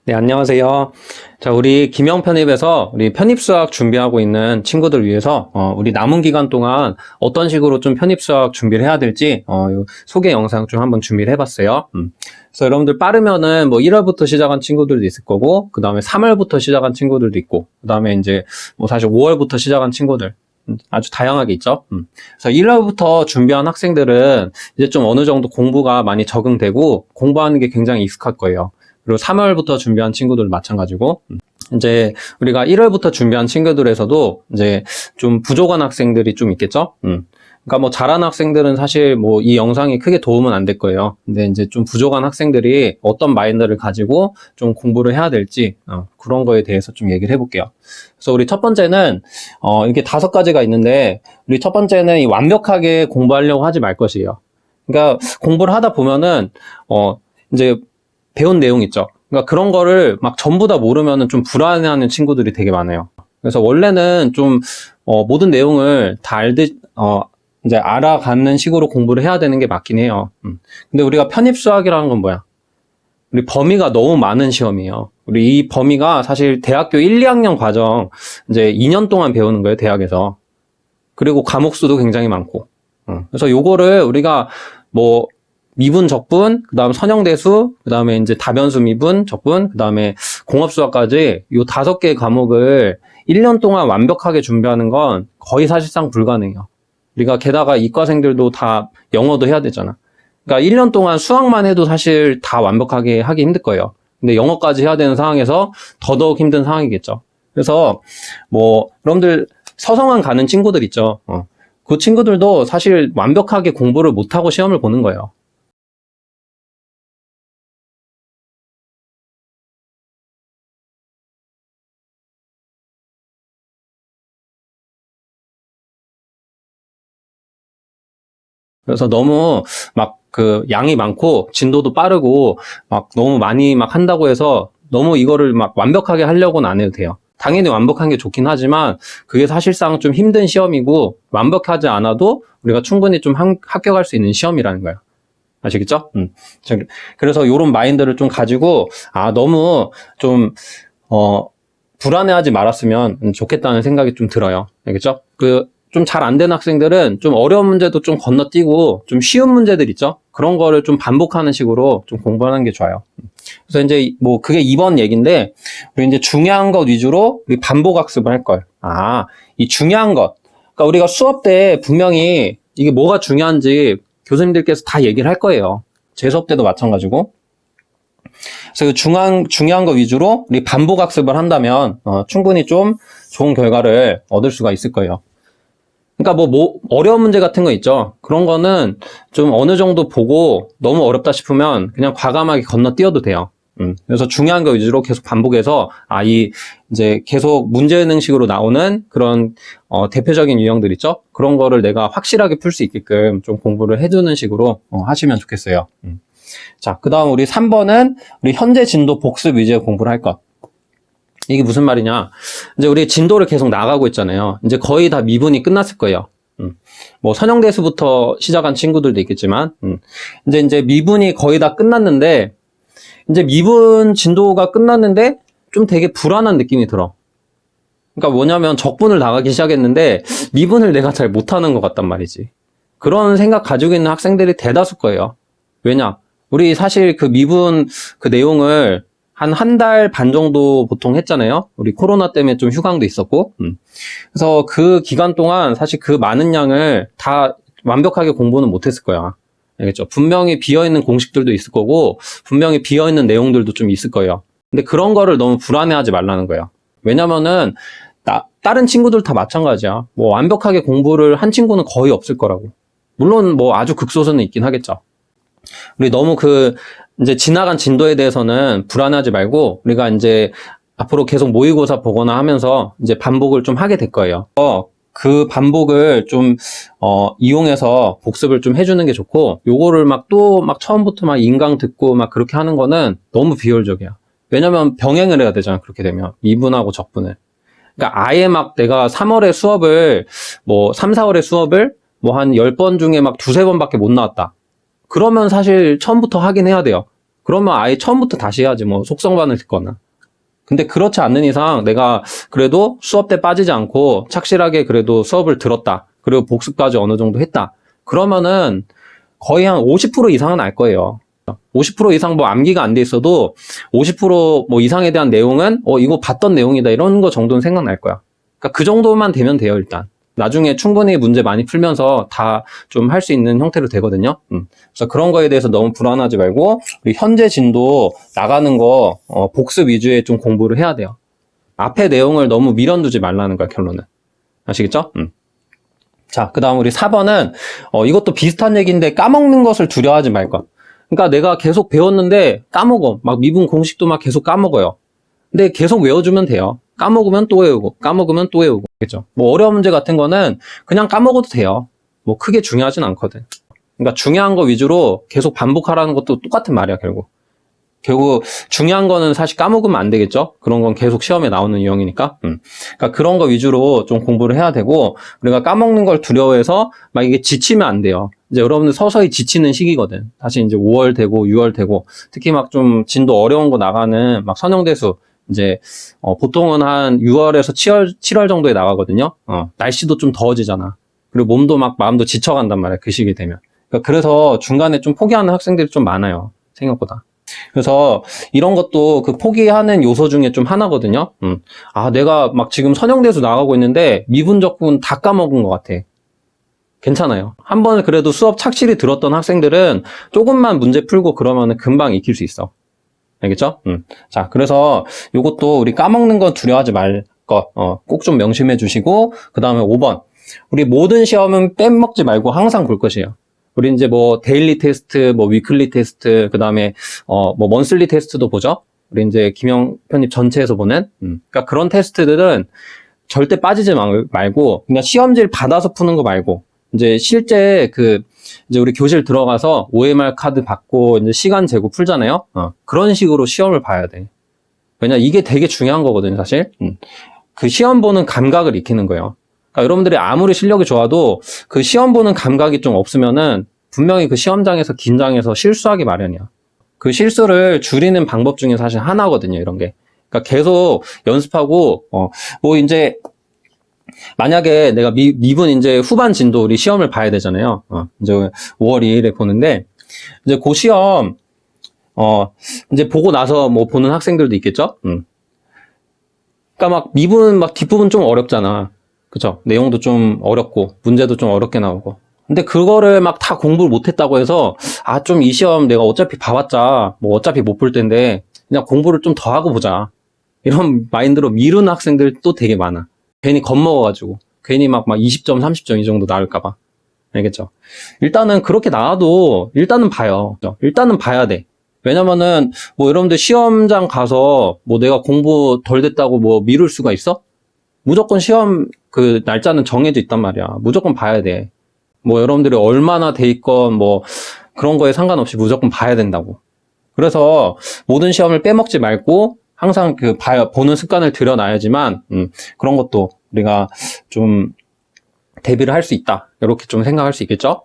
네, 안녕하세요. 자, 우리 김영 편입에서 우리 편입 수학 준비하고 있는 친구들 위해서 우리 남은 기간 동안 어떤 식으로 좀 편입 수학 준비를 해야 될지 요 소개 영상 좀 한번 준비를 해봤어요. 그래서 여러분들 빠르면은 뭐 1월부터 시작한 친구들도 있을 거고, 그 다음에 3월부터 시작한 친구들도 있고, 그 다음에 이제 뭐 사실 5월부터 시작한 친구들 아주 다양하게 있죠. 그래서 1월부터 준비한 학생들은 이제 좀 어느 정도 공부가 많이 적응되고 공부하는 게 굉장히 익숙할 거예요. 그리고 3월부터 준비한 친구들 마찬가지고, 이제 우리가 1월부터 준비한 친구들에서도 이제 좀 부족한 학생들이 좀 있겠죠? 그러니까 뭐 잘하는 학생들은 사실 뭐 이 영상이 크게 도움은 안 될 거예요. 근데 이제 좀 부족한 학생들이 어떤 마인드를 가지고 좀 공부를 해야 될지, 그런 거에 대해서 좀 얘기를 해볼게요. 그래서 우리 첫 번째는, 이렇게 5가지가 있는데, 우리 첫 번째는 이 완벽하게 공부하려고 하지 말 것이에요. 그러니까 공부를 하다 보면은, 이제 배운 내용 있죠. 그러니까 그런 거를 막 전부 다 모르면은 좀 불안해하는 친구들이 되게 많아요. 그래서 원래는 좀 모든 내용을 다 이제 알아가는 식으로 공부를 해야 되는 게 맞긴 해요. 근데 우리가 편입 수학이라는 건 뭐야? 우리 범위가 너무 많은 시험이에요. 우리 이 범위가 사실 대학교 1, 2학년 과정 이제 2년 동안 배우는 거예요, 대학에서. 그리고 과목 수도 굉장히 많고. 그래서 요거를 우리가 뭐 미분, 적분, 그 다음 선형대수, 그 다음에 이제 다변수 미분, 적분, 그 다음에 공업수학까지 요 5개 과목을 1년 동안 완벽하게 준비하는 건 거의 사실상 불가능해요. 우리가 게다가 이과생들도 다 영어도 해야 되잖아. 그러니까 1년 동안 수학만 해도 사실 다 완벽하게 하기 힘들 거예요. 근데 영어까지 해야 되는 상황에서 더더욱 힘든 상황이겠죠. 그래서 뭐 여러분들 서성한 가는 친구들 있죠. 그 친구들도 사실 완벽하게 공부를 못하고 시험을 보는 거예요. 그래서 너무 막 그 양이 많고 진도도 빠르고 막 너무 많이 막 한다고 해서 너무 이거를 막 완벽하게 하려고는 안 해도 돼요. 당연히 완벽한 게 좋긴 하지만 그게 사실상 좀 힘든 시험이고 완벽하지 않아도 우리가 충분히 좀 합격할 수 있는 시험이라는 거예요. 아시겠죠? 그래서 이런 마인드를 좀 가지고 너무 좀 불안해하지 말았으면 좋겠다는 생각이 좀 들어요. 알겠죠? 좀 잘 안 된 학생들은 좀 어려운 문제도 좀 건너뛰고 좀 쉬운 문제들 있죠? 그런 거를 좀 반복하는 식으로 좀 공부하는 게 좋아요. 그래서 이제 뭐 그게 2번 얘기인데, 우리 이제 중요한 것 위주로 우리 반복 학습을 할 걸. 이 중요한 것. 그러니까 우리가 수업 때 분명히 이게 뭐가 중요한지 교수님들께서 다 얘기를 할 거예요. 제 수업 때도 마찬가지고. 그래서 중요한 거 위주로 우리 반복 학습을 한다면 충분히 좀 좋은 결과를 얻을 수가 있을 거예요. 그러니까 뭐 어려운 문제 같은 거 있죠. 그런 거는 좀 어느 정도 보고 너무 어렵다 싶으면 그냥 과감하게 건너뛰어도 돼요. 그래서 중요한 거 위주로 계속 반복해서 이제 계속 문제은행식으로 나오는 그런 대표적인 유형들 있죠. 그런 거를 내가 확실하게 풀 수 있게끔 좀 공부를 해두는 식으로 하시면 좋겠어요. 자, 그 다음 우리 3번은 우리 현재 진도 복습 위주의 공부를 할 것. 이게 무슨 말이냐? 이제 우리 진도를 계속 나가고 있잖아요. 이제 거의 다 미분이 끝났을 거예요. 뭐 선형대수부터 시작한 친구들도 있겠지만, 이제 미분이 거의 다 끝났는데, 이제 미분 진도가 끝났는데 좀 되게 불안한 느낌이 들어. 그러니까 뭐냐면 적분을 나가기 시작했는데 미분을 내가 잘 못하는 것 같단 말이지. 그런 생각 가지고 있는 학생들이 대다수일 거예요. 왜냐? 우리 사실 그 미분 그 내용을 한 달 반 정도 보통 했잖아요. 우리 코로나 때문에 좀 휴강도 있었고. 그래서 그 기간 동안 사실 그 많은 양을 다 완벽하게 공부는 못했을 거야. 알겠죠? 분명히 비어있는 공식들도 있을 거고, 분명히 비어있는 내용들도 좀 있을 거예요. 근데 그런 거를 너무 불안해하지 말라는 거예요. 왜냐면은, 다른 친구들 다 마찬가지야. 뭐 완벽하게 공부를 한 친구는 거의 없을 거라고. 물론 뭐 아주 극소수는 있긴 하겠죠. 우리 너무 이제 지나간 진도에 대해서는 불안하지 말고, 우리가 이제 앞으로 계속 모의고사 보거나 하면서 이제 반복을 좀 하게 될 거예요. 그 반복을 좀, 이용해서 복습을 좀 해주는 게 좋고, 요거를 막 처음부터 막 인강 듣고 막 그렇게 하는 거는 너무 비효율적이야. 왜냐면 병행을 해야 되잖아, 그렇게 되면. 미분하고 적분을. 그러니까 아예 막 내가 3월에 수업을, 뭐 3, 4월에 수업을 뭐 한 10번 중에 막 두세 번밖에 못 나왔다. 그러면 사실 처음부터 하긴 해야 돼요. 그러면 아예 처음부터 다시 해야지, 뭐, 속성반을 듣거나. 근데 그렇지 않는 이상 내가 그래도 수업 때 빠지지 않고 착실하게 그래도 수업을 들었다. 그리고 복습까지 어느 정도 했다. 그러면은 거의 한 50% 이상은 알 거예요. 50% 이상 뭐 암기가 안 돼 있어도 50%뭐 이상에 대한 내용은 이거 봤던 내용이다 이런 거 정도는 생각날 거야. 그러니까 그 정도만 되면 돼요, 일단. 나중에 충분히 문제 많이 풀면서 다 좀 할 수 있는 형태로 되거든요. 그래서 그런 거에 대해서 너무 불안하지 말고 우리 현재 진도 나가는 거 복습 위주의 좀 공부를 해야 돼요. 앞에 내용을 너무 미련두지 말라는 거야, 결론은. 아시겠죠? 자, 그 다음 우리 4번은 이것도 비슷한 얘기인데 까먹는 것을 두려워하지 말 것. 그러니까 내가 계속 배웠는데 까먹어. 막 미분 공식도 막 계속 까먹어요. 근데 계속 외워주면 돼요. 까먹으면 또 외우고, 까먹으면 또 외우고. 그죠? 뭐 어려운 문제 같은 거는 그냥 까먹어도 돼요. 뭐 크게 중요하진 않거든. 그러니까 중요한 거 위주로 계속 반복하라는 것도 똑같은 말이야, 결국. 결국 중요한 거는 사실 까먹으면 안 되겠죠? 그런 건 계속 시험에 나오는 유형이니까. 그러니까 그런 거 위주로 좀 공부를 해야 되고, 우리가 까먹는 걸 두려워해서 막 이게 지치면 안 돼요. 이제 여러분들 서서히 지치는 시기거든. 다시 이제 5월 되고 6월 되고, 특히 막 좀 진도 어려운 거 나가는 막 선형대수, 이제 보통은 한 6월에서 7월 정도에 나가거든요. 날씨도 좀 더워지잖아. 그리고 몸도 막 마음도 지쳐간단 말이야, 그 시기 되면. 그러니까 그래서 중간에 좀 포기하는 학생들이 좀 많아요, 생각보다. 그래서 이런 것도 그 포기하는 요소 중에 좀 하나거든요. 아, 내가 막 지금 선형대수 나가고 있는데 미분적분 다 까먹은 것 같아. 괜찮아요. 한 번을 그래도 수업 착실히 들었던 학생들은 조금만 문제 풀고 그러면 금방 익힐 수 있어. 알겠죠? 자, 그래서 요것도 우리 까먹는 건 두려워하지 말 것, 꼭 좀 명심해 주시고, 그 다음에 5번. 우리 모든 시험은 빼먹지 말고 항상 볼 것이에요. 우리 이제 뭐 데일리 테스트, 뭐 위클리 테스트, 그 다음에 뭐 먼슬리 테스트도 보죠. 우리 이제 김영 편입 전체에서 보는. 그러니까 그런 테스트들은 절대 빠지지 말고 그냥 시험지를 받아서 푸는 거 말고 이제 실제 이제 우리 교실 들어가서 OMR 카드 받고 이제 시간 재고 풀잖아요. 그런 식으로 시험을 봐야 돼. 왜냐 이게 되게 중요한 거거든요, 사실. 그 시험 보는 감각을 익히는 거예요. 그러니까 여러분들이 아무리 실력이 좋아도 그 시험 보는 감각이 좀 없으면은 분명히 그 시험장에서 긴장해서 실수하기 마련이야. 그 실수를 줄이는 방법 중에 사실 하나거든요, 이런 게. 그러니까 계속 연습하고, 뭐 이제, 만약에 내가 미분 이제 후반 진도 우리 시험을 봐야 되잖아요. 이제 5월 2일에 보는데, 이제 그 시험, 이제 보고 나서 뭐 보는 학생들도 있겠죠? 그러니까 막 미분 막 뒷부분 좀 어렵잖아. 그쵸? 내용도 좀 어렵고, 문제도 좀 어렵게 나오고. 근데 그거를 막 다 공부를 못했다고 해서, 좀 이 시험 내가 어차피 봐봤자, 뭐 어차피 못 볼 텐데, 그냥 공부를 좀 더 하고 보자. 이런 마인드로 미루는 학생들도 되게 많아. 괜히 겁먹어가지고. 괜히 막 20점, 30점 이 정도 나올까봐. 알겠죠? 일단은 그렇게 나와도, 일단은 봐요. 일단은 봐야 돼. 왜냐면은, 뭐 여러분들 시험장 가서, 뭐 내가 공부 덜 됐다고 뭐 미룰 수가 있어? 무조건 시험 그 날짜는 정해져 있단 말이야. 무조건 봐야 돼. 뭐 여러분들이 얼마나 돼 있건 뭐 그런 거에 상관없이 무조건 봐야 된다고. 그래서 모든 시험을 빼먹지 말고 항상 보는 습관을 들여놔야지만 그런 것도 우리가 좀 대비를 할 수 있다. 이렇게 좀 생각할 수 있겠죠?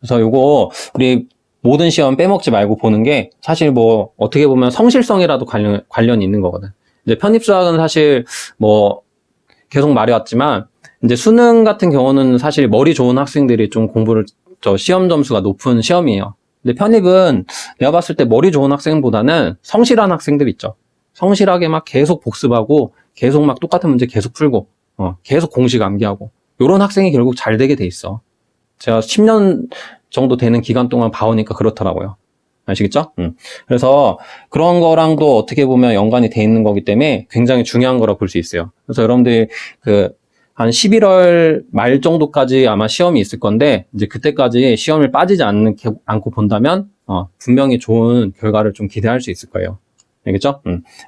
그래서 요거 우리 모든 시험 빼먹지 말고 보는 게 사실 뭐 어떻게 보면 성실성이라도 관련이 있는 거거든. 이제 편입수학은 사실 뭐 계속 말해왔지만 이제 수능 같은 경우는 사실 머리 좋은 학생들이 좀 공부를 시험 점수가 높은 시험이에요. 근데 편입은 내가 봤을 때 머리 좋은 학생보다는 성실한 학생들 있죠. 성실하게 막 계속 복습하고 계속 막 똑같은 문제 계속 풀고 계속 공식 암기하고 이런 학생이 결국 잘 되게 돼 있어. 제가 10년 정도 되는 기간 동안 봐오니까 그렇더라고요. 아시겠죠? 그래서 그런 거랑도 어떻게 보면 연관이 돼 있는 거기 때문에 굉장히 중요한 거라고 볼 수 있어요. 그래서 여러분들이 한 11월 말 정도까지 아마 시험이 있을 건데, 이제 그때까지 시험을 빠지지 않고 본다면, 분명히 좋은 결과를 좀 기대할 수 있을 거예요. 알겠죠?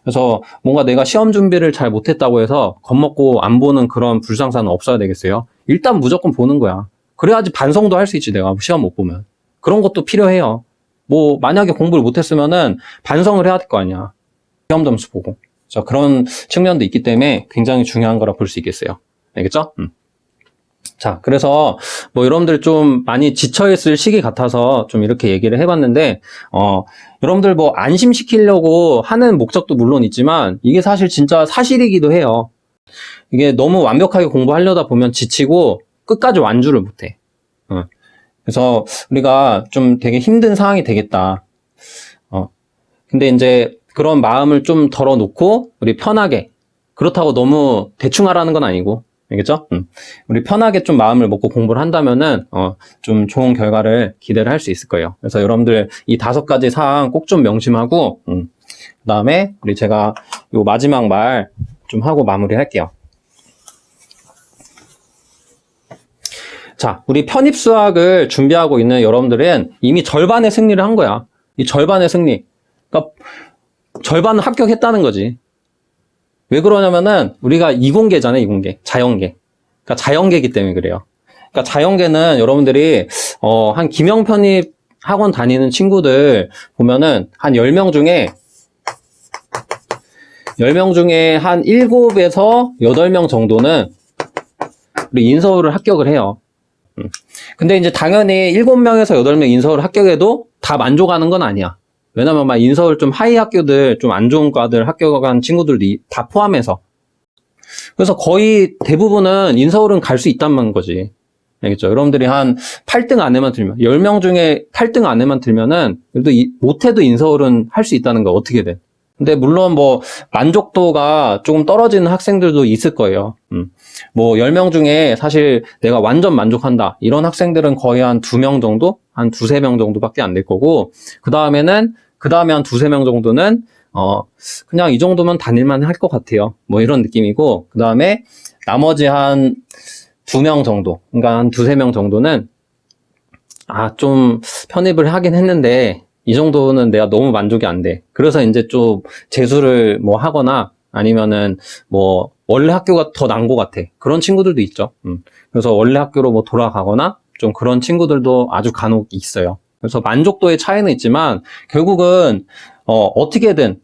그래서 뭔가 내가 시험 준비를 잘 못했다고 해서 겁먹고 안 보는 그런 불상사는 없어야 되겠어요. 일단 무조건 보는 거야. 그래야지 반성도 할 수 있지, 내가 시험 못 보면. 그런 것도 필요해요. 뭐 만약에 공부를 못했으면은 반성을 해야 될 거 아니야. 시험 점수 보고. 그런 측면도 있기 때문에 굉장히 중요한 거라 볼 수 있겠어요. 알겠죠? 자, 그래서 뭐 여러분들 좀 많이 지쳐있을 시기 같아서 좀 이렇게 얘기를 해봤는데, 여러분들 뭐 안심시키려고 하는 목적도 물론 있지만, 이게 사실 진짜 사실이기도 해요. 이게 너무 완벽하게 공부하려다 보면 지치고 끝까지 완주를 못해. 그래서 우리가 좀 되게 힘든 상황이 되겠다. 근데 이제 그런 마음을 좀 덜어놓고 우리 편하게, 그렇다고 너무 대충 하라는 건 아니고, 알겠죠? 우리 편하게 좀 마음을 먹고 공부를 한다면은 좀 좋은 결과를 기대를 할 수 있을 거예요. 그래서 여러분들 이 5가지 사항 꼭 좀 명심하고 그다음에 우리 제가 요 마지막 말 좀 하고 마무리할게요. 자, 우리 편입수학을 준비하고 있는 여러분들은 이미 절반의 승리를 한 거야. 이 절반의 승리. 그러니까 절반은 합격했다는 거지. 왜 그러냐면은 우리가 이공계잖아요, 이공계. 자연계. 그러니까 자연계이기 때문에 그래요. 그러니까 자연계는 여러분들이 한 기명 편입 학원 다니는 친구들 보면은 한 10명 중에 한 7에서 8명 정도는 우리 인서울을 합격을 해요. 근데 이제 당연히 7명에서 8명 인서울 합격해도 다 만족하는 건 아니야. 왜냐면 막 인서울 좀 하이 학교들, 좀 안 좋은 과들 합격한 친구들도 다 포함해서. 그래서 거의 대부분은 인서울은 갈 수 있다는 거지. 알겠죠? 여러분들이 한 8등 안에만 들면, 10명 중에 8등 안에만 들면은, 그래도 못해도 인서울은 할 수 있다는 거, 어떻게든. 근데 물론 뭐, 만족도가 조금 떨어지는 학생들도 있을 거예요. 뭐, 10명 중에 사실 내가 완전 만족한다. 이런 학생들은 거의 한 2명 정도? 한 2~3명 정도밖에 안 될 거고, 그 다음에 한 2~3명 정도는, 그냥 이 정도면 다닐만 할 것 같아요. 뭐 이런 느낌이고, 그 다음에 나머지 한 2명 정도, 그러니까 한 2~3명 정도는, 좀 편입을 하긴 했는데, 이 정도는 내가 너무 만족이 안 돼. 그래서 이제 좀 재수를 뭐 하거나 아니면은 뭐 원래 학교가 더 나은 것 같아. 그런 친구들도 있죠. 그래서 원래 학교로 뭐 돌아가거나 좀 그런 친구들도 아주 간혹 있어요. 그래서 만족도의 차이는 있지만 결국은 어떻게든,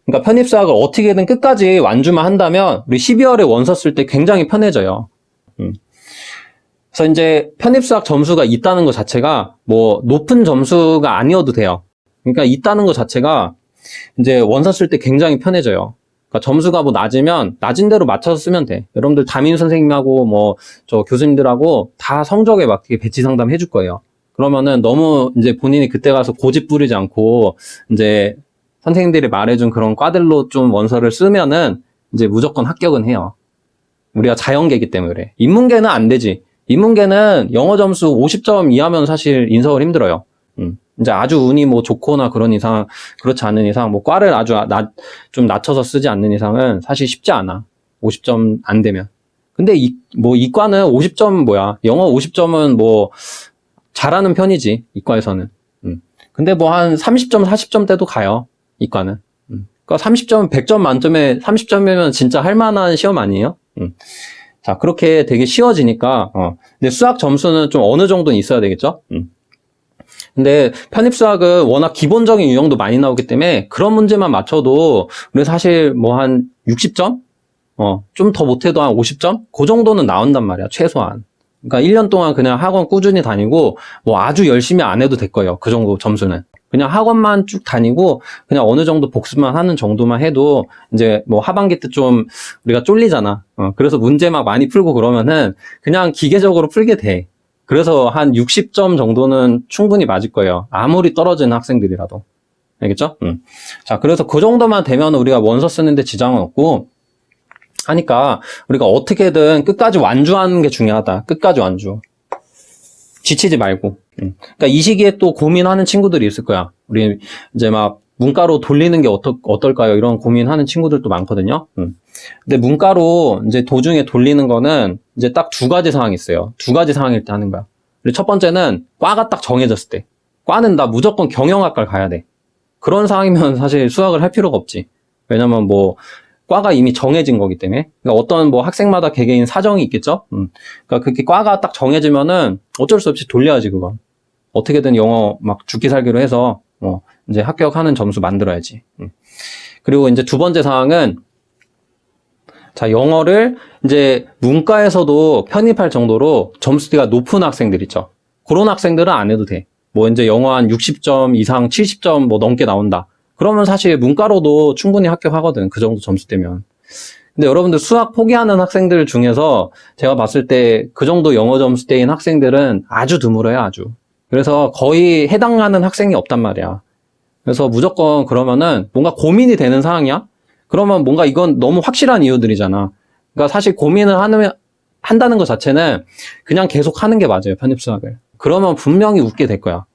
그러니까 편입수학을 어떻게든 끝까지 완주만 한다면 우리 12월에 원서 쓸 때 굉장히 편해져요. 그래서 이제 편입수학 점수가 있다는 것 자체가 뭐 높은 점수가 아니어도 돼요. 그러니까 있다는 것 자체가 이제 원서 쓸 때 굉장히 편해져요. 그러니까 점수가 뭐 낮으면 낮은 대로 맞춰서 쓰면 돼. 여러분들 담임 선생님하고 뭐 저 교수님들하고 다 성적에 맞게 배치 상담 해줄 거예요. 그러면은 너무 이제 본인이 그때 가서 고집 부리지 않고 이제 선생님들이 말해준 그런 과들로 좀 원서를 쓰면은 이제 무조건 합격은 해요. 우리가 자연계이기 때문에 그래. 인문계는 안 되지. 인문계는 영어 점수 50점 이하면 사실 인서울 힘들어요. 이제 아주 운이 뭐 좋거나 그런 이상, 그렇지 않은 이상, 뭐 과를 아주 좀 낮춰서 쓰지 않는 이상은 사실 쉽지 않아. 50점 안 되면. 근데 이과는 50점 영어 50점은 뭐 잘하는 편이지, 이과에서는. 근데 뭐 한 30점, 40점대도 가요, 이과는. 그러니까 30점, 100점 만점에 30점이면 진짜 할 만한 시험 아니에요? 자, 그렇게 되게 쉬워지니까, 근데 수학 점수는 좀 어느 정도는 있어야 되겠죠? 근데 편입수학은 워낙 기본적인 유형도 많이 나오기 때문에 그런 문제만 맞춰도 우리 사실 뭐 한 60점? 좀 더 못해도 한 50점? 그 정도는 나온단 말이야, 최소한. 그러니까 1년 동안 그냥 학원 꾸준히 다니고 뭐 아주 열심히 안 해도 될 거예요, 그 정도 점수는. 그냥 학원만 쭉 다니고 그냥 어느 정도 복습만 하는 정도만 해도 이제 뭐 하반기 때 좀 우리가 쫄리잖아. 그래서 문제 막 많이 풀고 그러면은 그냥 기계적으로 풀게 돼. 그래서 한 60점 정도는 충분히 맞을 거예요. 아무리 떨어지는 학생들이라도. 알겠죠? 자, 그래서 그 정도만 되면 우리가 원서 쓰는데 지장은 없고 하니까 우리가 어떻게든 끝까지 완주하는 게 중요하다. 끝까지 완주. 지치지 말고. 그러니까 이 시기에 또 고민하는 친구들이 있을 거야. 우리 이제 막 문과로 돌리는 게 어떨까요? 이런 고민하는 친구들도 많거든요. 근데 문과로 이제 도중에 돌리는 거는 이제 딱 2가지 상황이 있어요. 2가지 상황일 때 하는 거야. 그리고 첫 번째는 과가 딱 정해졌을 때. 과는 나 무조건 경영학과를 가야 돼. 그런 상황이면 사실 수학을 할 필요가 없지. 왜냐면 뭐 과가 이미 정해진 거기 때문에. 그러니까 어떤 뭐 학생마다 개개인 사정이 있겠죠? 그러니까 그렇게 과가 딱 정해지면은 어쩔 수 없이 돌려야지, 그건. 어떻게든 영어 막 죽기 살기로 해서, 이제 합격하는 점수 만들어야지. 그리고 이제 2번째 상황은 자, 영어를 이제 문과에서도 편입할 정도로 점수대가 높은 학생들 있죠. 그런 학생들은 안 해도 돼. 뭐 이제 영어 한 60점 이상 70점 뭐 넘게 나온다. 그러면 사실 문과로도 충분히 합격하거든. 그 정도 점수대면. 근데 여러분들 수학 포기하는 학생들 중에서 제가 봤을 때 그 정도 영어 점수대인 학생들은 아주 드물어요, 아주. 그래서 거의 해당하는 학생이 없단 말이야. 그래서 무조건 그러면은 뭔가 고민이 되는 상황이야? 그러면 뭔가 이건 너무 확실한 이유들이잖아. 그러니까 사실 고민을 한다는 것 자체는 그냥 계속 하는 게 맞아요, 편입수학을. 그러면 분명히 웃게 될 거야.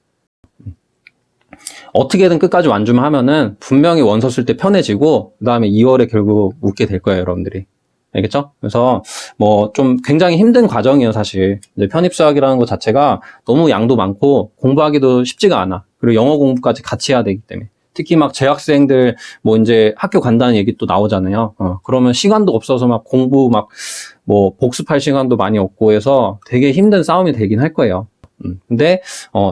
어떻게든 끝까지 완주만 하면은 분명히 원서 쓸 때 편해지고 그 다음에 2월에 결국 웃게 될 거예요, 여러분들이. 알겠죠? 그래서 뭐 좀 굉장히 힘든 과정이에요, 사실. 이제 편입수학이라는 것 자체가 너무 양도 많고 공부하기도 쉽지가 않아. 그리고 영어 공부까지 같이 해야 되기 때문에. 특히 막 재학생들 뭐 이제 학교 간다는 얘기 또 나오잖아요. 그러면 시간도 없어서 막 공부 막 뭐 복습할 시간도 많이 없고 해서 되게 힘든 싸움이 되긴 할 거예요. 근데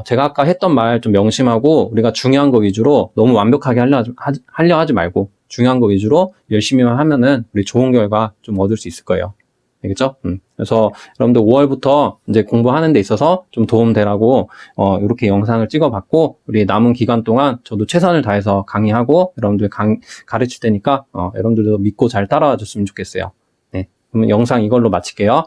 제가 아까 했던 말 좀 명심하고 우리가 중요한 거 위주로 너무 완벽하게 하려 하지 말고 중요한 거 위주로 열심히만 하면은 우리 좋은 결과 좀 얻을 수 있을 거예요. 알겠죠? 그래서 여러분들 5월부터 이제 공부하는 데 있어서 좀 도움 되라고 이렇게 영상을 찍어봤고 우리 남은 기간 동안 저도 최선을 다해서 강의하고 여러분들 가르칠 테니까 여러분들도 믿고 잘 따라와 줬으면 좋겠어요. 네, 그러면 영상 이걸로 마칠게요.